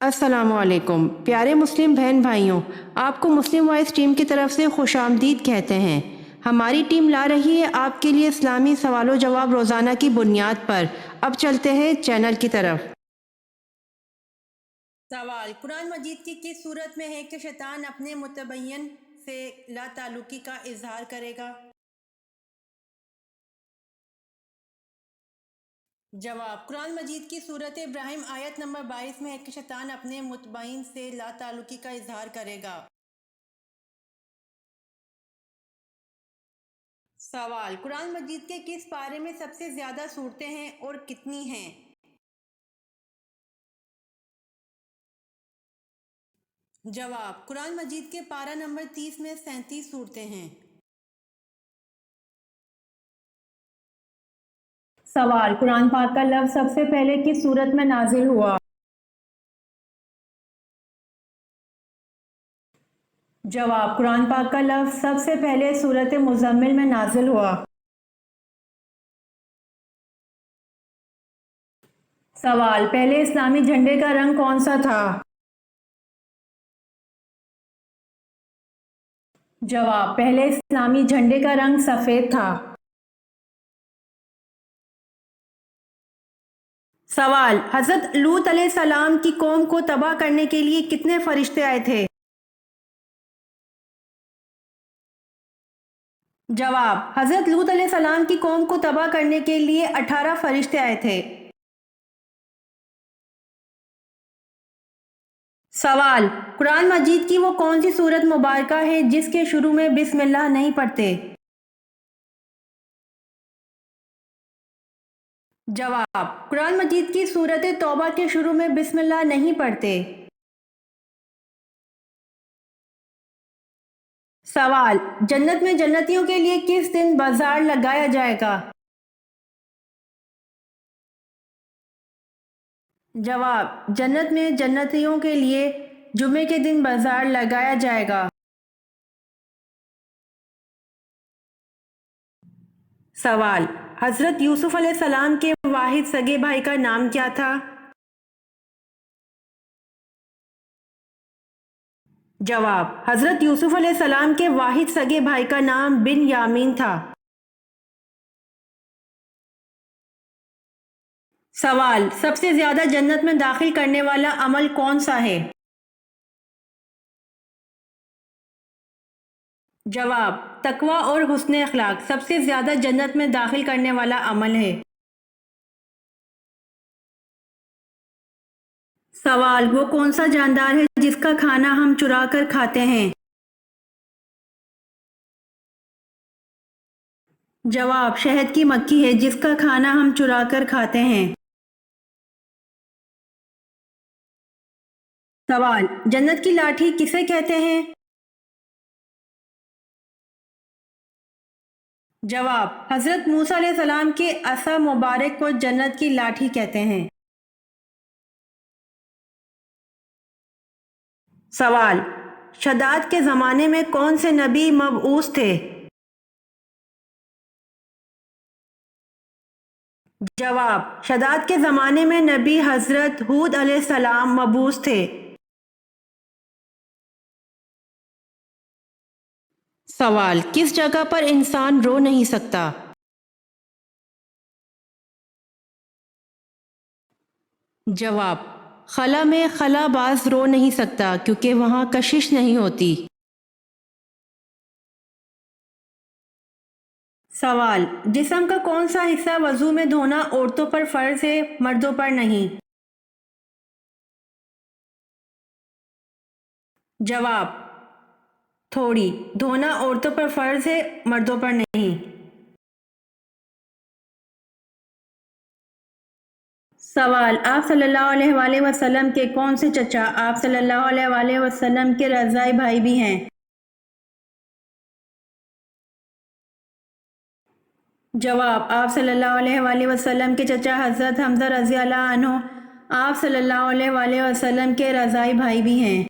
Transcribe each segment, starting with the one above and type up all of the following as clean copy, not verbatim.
अस्सलामुअलैकुम प्यारे मुस्लिम बहन भाइयों, आपको मुस्लिम वॉइस टीम की तरफ से खुश आमदीद कहते हैं। हमारी टीम ला रही है आपके लिए इस्लामी सवालों जवाब रोज़ाना की बुनियाद पर। अब चलते हैं चैनल की तरफ। सवाल, कुरान मजीद की किस सूरत में है कि शैतान अपने मुतबय्यन से ला ताल्लुकी का इजहार करेगा? जवाब, कुरान मजीद की सूरत इब्राहिम आयत नंबर 22 में है कि शैतान अपने मुतबय्यन से ला ताल्लुकी का इजहार करेगा। सवाल, कुरान मजीद के किस पारे में सबसे ज्यादा सूरतें हैं और कितनी हैं? जवाब, कुरान मजीद के पारा नंबर 30 में 37 सूरतें हैं। सवाल, कुरान पाक का लफ्ज सबसे पहले किस सूरत में नाजिल हुआ? जवाब, कुरान पाक का लफ्ज सबसे पहले सूरत मुज़म्मिल में नाजिल हुआ। सवाल, पहले इस्लामी झंडे का रंग कौन सा था? जवाब, पहले इस्लामी झंडे का रंग सफेद था। सवाल, हजरत लूत अलैहिस्सलाम की कौम को तबाह करने के लिए कितने फरिश्ते आए थे? जवाब, हजरत लूत अलैहिस्सलाम की कौम को तबाह करने के लिए 18 फरिश्ते आए थे। सवाल, कुरान मजीद की वो कौन सी सूरत मुबारका है जिसके शुरू में बिस्मिल्लाह नहीं पढ़ते? जवाब, कुरान मजीद की सूरत तौबा के शुरू में बिस्मिल्लाह नहीं पढ़ते। सवाल, जन्नत में जन्नतियों के लिए किस दिन बाजार लगाया जाएगा? जवाब, जन्नत में जन्नतियों के लिए जुमे के दिन बाजार लगाया जाएगा। सवाल, हजरत यूसुफ अलैहिस्सलाम के वाहिद सगे भाई का नाम क्या था? जवाब, हजरत यूसुफ अलैहिस्सलाम के वाहिद सगे भाई का नाम बिन यामीन था। सवाल, सबसे ज्यादा जन्नत में दाखिल करने वाला अमल कौन सा है? जवाब, तकवा और हुस्न अखलाक सबसे ज्यादा जन्नत में दाखिल करने वाला अमल है। सवाल, वो कौन सा जानदार है जिसका खाना हम चुरा कर खाते हैं? जवाब, शहद की मक्खी है जिसका खाना हम चुरा कर खाते हैं। सवाल, जन्नत की लाठी किसे कहते हैं? जवाब, हजरत मूसा अलैहिस्सलाम के असा मुबारक को जन्नत की लाठी कहते हैं। सवाल, शदाद के ज़माने में कौन से नबी मबऊस थे? जवाब, शदाद के ज़माने में नबी हजरत हूद अलैहिस्सलाम मबऊस थे। सवाल, किस जगह पर इंसान रो नहीं सकता? जवाब, खला में खलाबाज रो नहीं सकता क्योंकि वहाँ कशिश नहीं होती। सवाल, जिस्म का कौन सा हिस्सा वजू में धोना औरतों पर फर्ज है, मर्दों पर नहीं? जवाब, थोड़ी धोना औरतों पर फर्ज है, मर्दों पर नहीं। सवाल, आप सल्लल्लाहु अलैहि वसल्लम के कौन से चचा आप सल्लल्लाहु अलैहि वसल्लम के रज़ाई भाई भी हैं? जवाब, आप सल्लल्लाहु अलैहि वसल्लम के चचा हज़रत हमज़ा रज़ी अल्लाह अन्हु आप सल्लल्लाहु अलैहि वसल्लम के रज़ाई भाई भी हैं।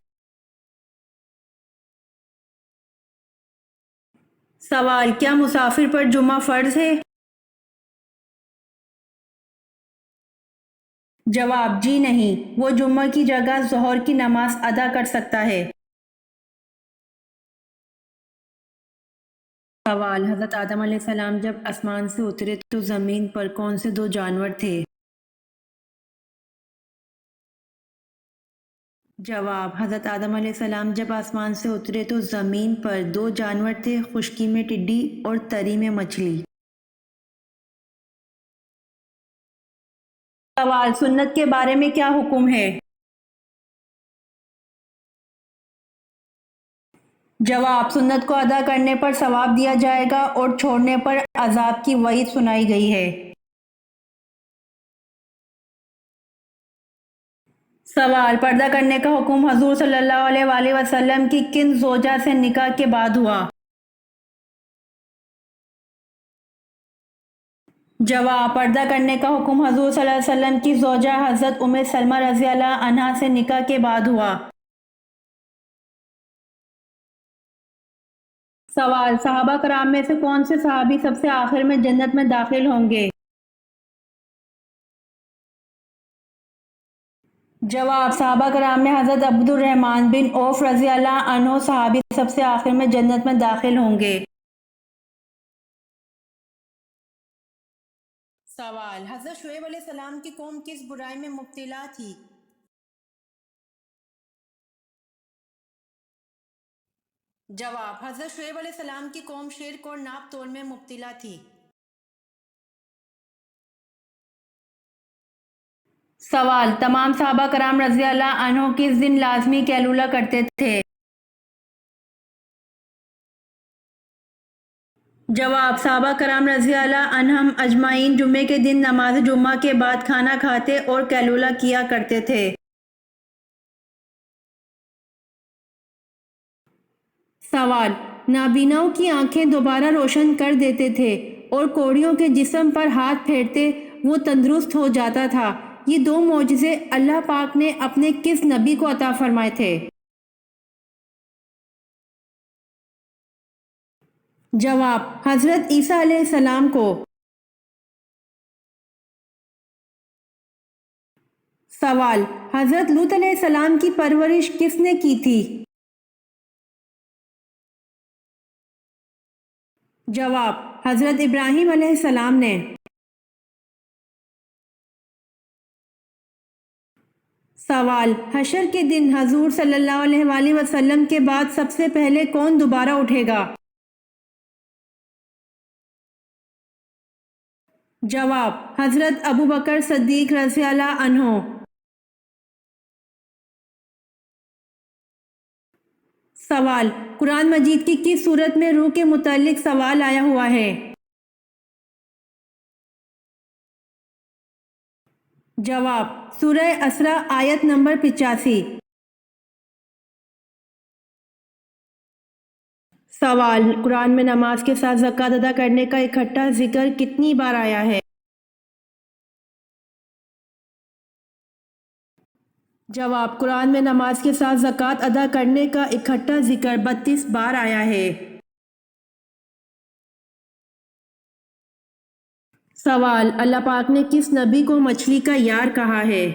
सवाल, क्या मुसाफिर पर जुम्मा फ़र्ज है? جواب جی نہیں، وہ جمعہ کی جگہ ظہر کی نماز ادا کر سکتا ہے۔ سوال، حضرت آدم علیہ السلام جب آسمان سے اترے تو زمین پر کون سے دو جانور تھے؟ جواب، حضرت آدم علیہ السلام جب آسمان سے اترے تو زمین پر دو جانور تھے، خشکی میں ٹڈی اور تری میں مچھلی۔ سوال، سنت کے بارے میں کیا حکم ہے؟ جواب، سنت کو ادا کرنے پر ثواب دیا جائے گا اور چھوڑنے پر عذاب کی وعید سنائی گئی ہے۔ سوال، پردہ کرنے کا حکم حضور صلی اللہ علیہ وآلہ وسلم کی کن زوجہ سے نکاح کے بعد ہوا؟ جواب، پردہ کرنے کا حکم حضور صلی اللہ علیہ وسلم کی زوجہ حضرت ام سلمہ رضی اللہ عنہا سے نکاح کے بعد ہوا۔ سوال، صحابہ کرام میں سے کون سے صحابی سب سے آخر میں جنت میں داخل ہوں گے؟ جواب، صحابہ کرام میں حضرت عبد الرحمن بن عوف رضی اللہ عنہ صحابی سب سے آخر میں جنت میں داخل ہوں گے۔ سوال، حضرت شعیب علیہ السلام کی قوم کس برائی میں مبتلا تھی؟ جواب، حضرت شعیب علیہ السلام کی قوم شرک اور ناپ تول میں مبتلا تھی۔ سوال، تمام صحابہ کرام رضی اللہ عنہ کس دن لازمی قیلولہ کرتے تھے؟ جواب، صحابہ کرام رضی اللہ عنہم اجمعین جمعے کے دن نماز جمعہ کے بعد کھانا کھاتے اور قیلولہ کیا کرتے تھے۔ سوال، نابیناؤں کی آنکھیں دوبارہ روشن کر دیتے تھے اور کوڑیوں کے جسم پر ہاتھ پھیرتے وہ تندرست ہو جاتا تھا، یہ دو معجزے اللہ پاک نے اپنے کس نبی کو عطا فرمائے تھے؟ جواب، حضرت عیسیٰ علیہ السلام کو۔ سوال، حضرت لوط علیہ السلام کی پرورش کس نے کی تھی؟ جواب، حضرت ابراہیم علیہ السلام نے۔ سوال، حشر کے دن حضور صلی اللہ علیہ وآلہ وسلم کے بعد سب سے پہلے کون دوبارہ اٹھے گا؟ جواب، حضرت ابوبکر صدیق رضی اللہ عنہ۔ سوال، قرآن مجید کی کس سورت میں روح کے متعلق سوال آیا ہوا ہے؟ جواب، سورہ اسراء آیت نمبر 85۔ سوال، قرآن میں نماز کے ساتھ زکوٰۃ ادا کرنے کا اکٹھا ذکر کتنی بار آیا ہے؟ جواب، قرآن میں نماز کے ساتھ زکوٰۃ ادا کرنے کا اکٹھا ذکر 32 بار آیا ہے۔ سوال، اللہ پاک نے کس نبی کو مچھلی کا یار کہا ہے؟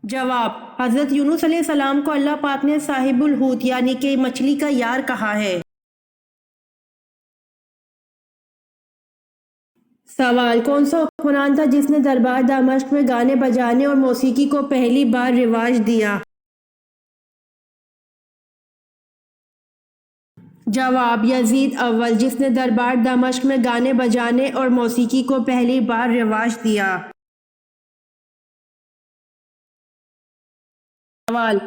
جواب، حضرت یونس علیہ السلام کو اللہ پاک نے صاحب الحوت یعنی کہ مچھلی کا یار کہا ہے۔ سوال، کون سا حکمران تھا جس نے دربار دمشق میں گانے بجانے اور موسیقی کو پہلی بار رواج دیا؟ جواب، یزید اول، جس نے دربار دمشق میں گانے بجانے اور موسیقی کو پہلی بار رواج دیا۔ سوال،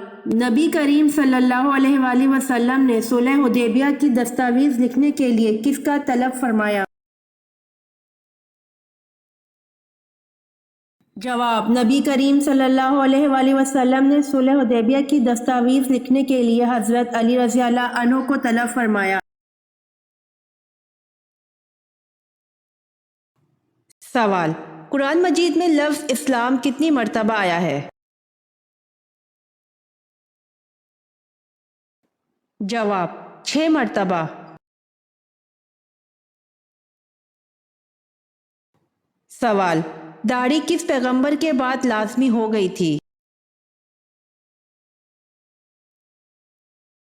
نبی کریم صلی اللہ علیہ وآلہ وسلم نے صلح حدیبیہ کی دستاویز لکھنے کے لیے کس کا طلب فرمایا؟ جواب، نبی کریم صلی اللہ علیہ وآلہ وسلم نے صلح حدیبیہ کی دستاویز لکھنے کے لیے حضرت علی رضی اللہ عنہ کو طلب فرمایا۔ سوال، قرآن مجید میں لفظ اسلام کتنی مرتبہ آیا ہے؟ جواب، 6 مرتبہ۔ सवाल, दाढ़ी किस पैगंबर के बाद लाजमी हो गई थी?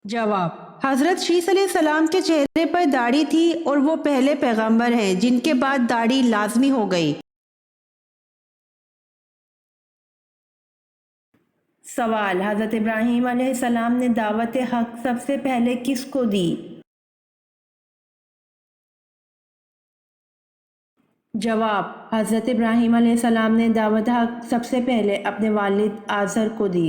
जवाब, हजरत शीस अलैहिस्सलाम के चेहरे पर दाढ़ी थी और वो पहले पैगंबर हैं जिनके बाद दाढ़ी लाजमी हो गई। सवाल, हज़रत इब्राहीम अलैहिस्सलाम ने दावत हक सबसे पहले किसको दी? जवाब, हज़रत इब्राहीम अलैहिस्सलाम ने दावत हक सबसे पहले अपने वालिद आज़र को दी।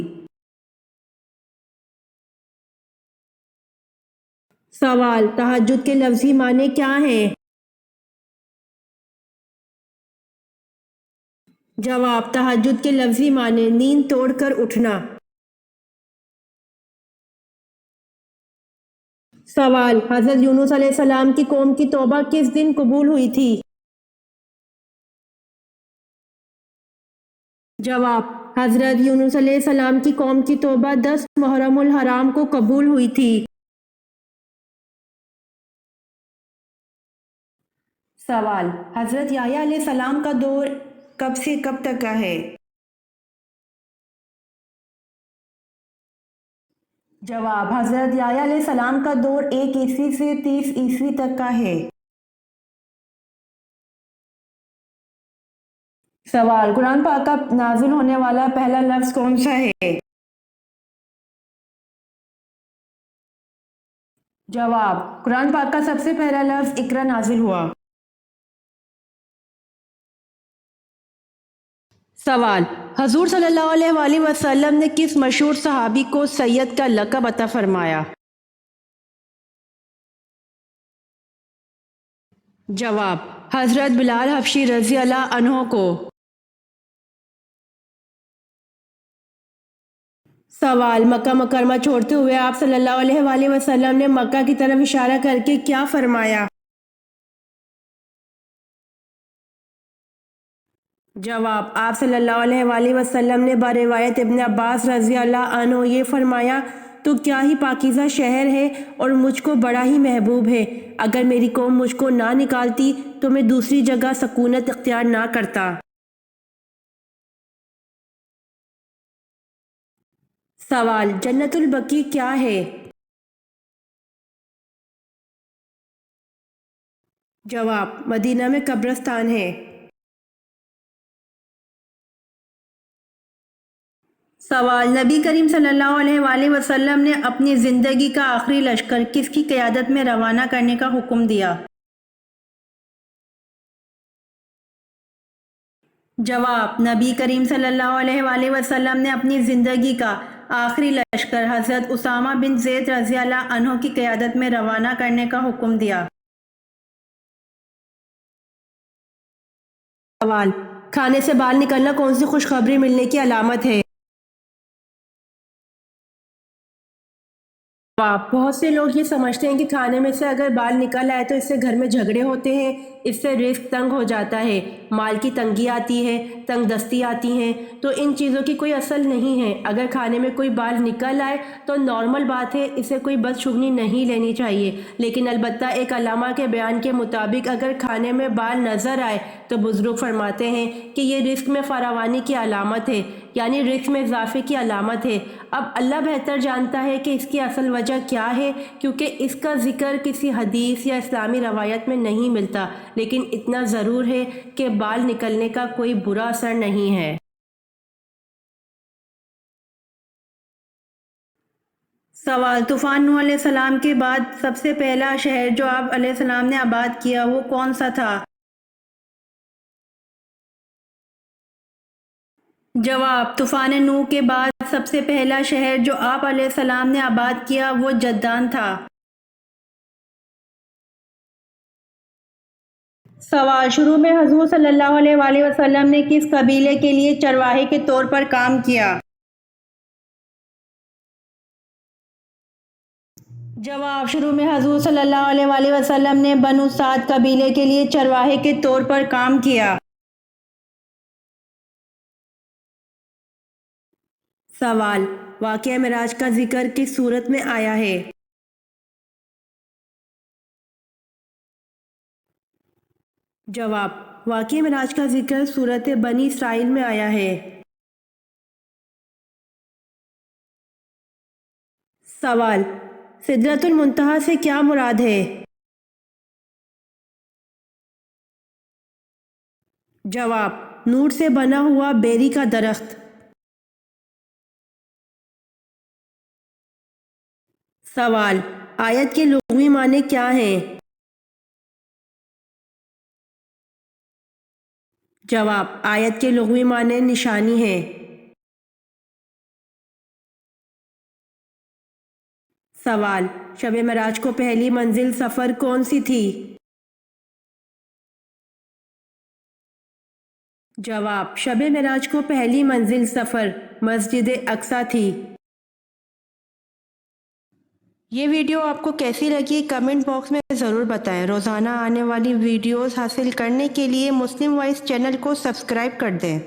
सवाल, तहज्जुद के लफ्ज़ी माने क्या हैं? जवाब, तहज्जुद के लफ्ज़ी माने नींद तोड़कर उठना। सवाल, हज़रत यूनुस अलैहिस्सलाम की कौम की तौबा किस दिन कबूल हुई थी? जवाब, हज़रत यूनुस अलैहिस्सलाम की कौम की तौबा 10 मुहर्रमुल हराम को कबूल हुई थी। सवाल, हज़रत याह्या अलैहिस्सलाम का दौर कब से कब तक का है? जवाब, हज़रत याह्या अलैहिस्सलाम का दौर 1 ईस्वी से 30 ईस्वी तक का है। सवाल, कुरान पाक का नाजिल होने वाला पहला लफ्ज़ कौन सा है? जवाब, कुरान पाक का सबसे पहला लफ्ज़ इकरा नाजिल हुआ। सवाल, हजूर सल्लल्लाहु अलैहि वसल्लम ने किस मशहूर सहाबी को सैयद का लक़ब अता फरमाया? जवाब, हजरत बिलाल हबशी रज़ी अल्लाह अन्हो को। सवाल, मक्का मुकरमा छोड़ते हुए आप सल्लल्लाहु अलैहि वसल्लम ने मक्का की तरफ इशारा करके क्या फरमाया? जवाब, आप सल्लल्लाहु अलैहि वसल्लम ने बरिवायत इब्न अब्बास रज़ी अल्लाह अन्हु ये फरमाया, तो क्या ही पाकीज़ा शहर है और मुझको बड़ा ही महबूब है। अगर मेरी कौम मुझको ना निकालती तो मैं दूसरी जगह सकूनत इख्तियार ना करता। सवाल, जन्नतुल बकी क्या है? जवाब, मदीना में कब्रिस्तान है। सवाल, नबी करीम सल्लल्लाहु अलैहि वसल्लम ने अपनी ज़िंदगी का आखिरी लश्कर किसकी क़यादत में रवाना करने का हुक्म दिया? जवाब, नबी करीम सल्लल्लाहु अलैहि वसल्लम ने अपनी ज़िंदगी का आखिरी लश्कर हज़रत उसामा बिन ज़ैद रज़ी अल्लाह अन्हु की क़यादत में रवाना करने का हुक्म दिया। सवाल, खाने से बाल निकलना कौन सी खुशखबरी मिलने की अलामत है? जवाब, बहुत से लोग ये समझते हैं कि खाने में से अगर बाल निकल आए तो इससे घर में झगड़े होते हैं, इससे रिस्क तंग हो जाता है, माल की तंगी आती है, तंग दस्ती आती है। तो इन चीज़ों की कोई असल नहीं है। अगर खाने में कोई बाल निकल आए तो नॉर्मल बात है, इसे कोई बदशुगनी नहीं लेनी चाहिए। लेकिन अलबत्ता एक अल्लामा के बयान के मुताबिक अगर खाने में बाल नज़र आए तो बुज़ुर्ग फरमाते हैं कि ये रिस्क में फरावानी की अलामत है, यानी रिस्क में इजाफे की अलामत है। अब अल्लाह बेहतर जानता है कि इसकी असल वजह क्या है, क्योंकि इसका जिक्र किसी हदीस या इस्लामी रवायत में नहीं मिलता। लेकिन इतना ज़रूर है कि बाल निकलने का कोई बुरा असर नहीं है। सवाल, तूफ़ान नूह अलैहिस्सलाम के बाद सबसे पहला शहर जो आप अलैहिस्सलाम ने आबाद किया वो कौन सा था? जवाब, तूफ़ान नूह के बाद सबसे पहला शहर जो आप अलैहिस्सलाम ने आबाद किया वो जद्दान था। सवाल, शुरू में हजूर सल्लल्लाहु अलैहि वसल्लम ने किस कबीले के लिए चरवाहे के तौर पर काम किया? जवाब, शुरू में हजूर सल्लल्लाहु अलैहि वसल्लम ने बनु साद कबीले के लिए चरवाहे के तौर पर काम किया। सवाल, वाक़या मिराज का जिक्र किस सूरत में आया है? जवाब, واقعہ معراج کا ذکر سورت بنی اسرائیل میں آیا ہے۔ سوال: سدرۃ المنتہا سے کیا مراد ہے؟ جواب: نور سے بنا ہوا بیری کا درخت۔ سوال: آیت کے لغوی معنی کیا ہیں؟ جواب: آیت کے لغوی معنی نشانی ہیں۔ سوال: شب معراج کو پہلی منزل سفر کون سی تھی؟ جواب: شب معراج کو پہلی منزل سفر مسجد اقصی تھی۔ یہ ویڈیو آپ کو کیسی لگی کمنٹ باکس میں ضرور بتائیں۔ روزانہ آنے والی ویڈیوز حاصل کرنے کے لیے مسلم وائس چینل کو سبسکرائب کر دیں۔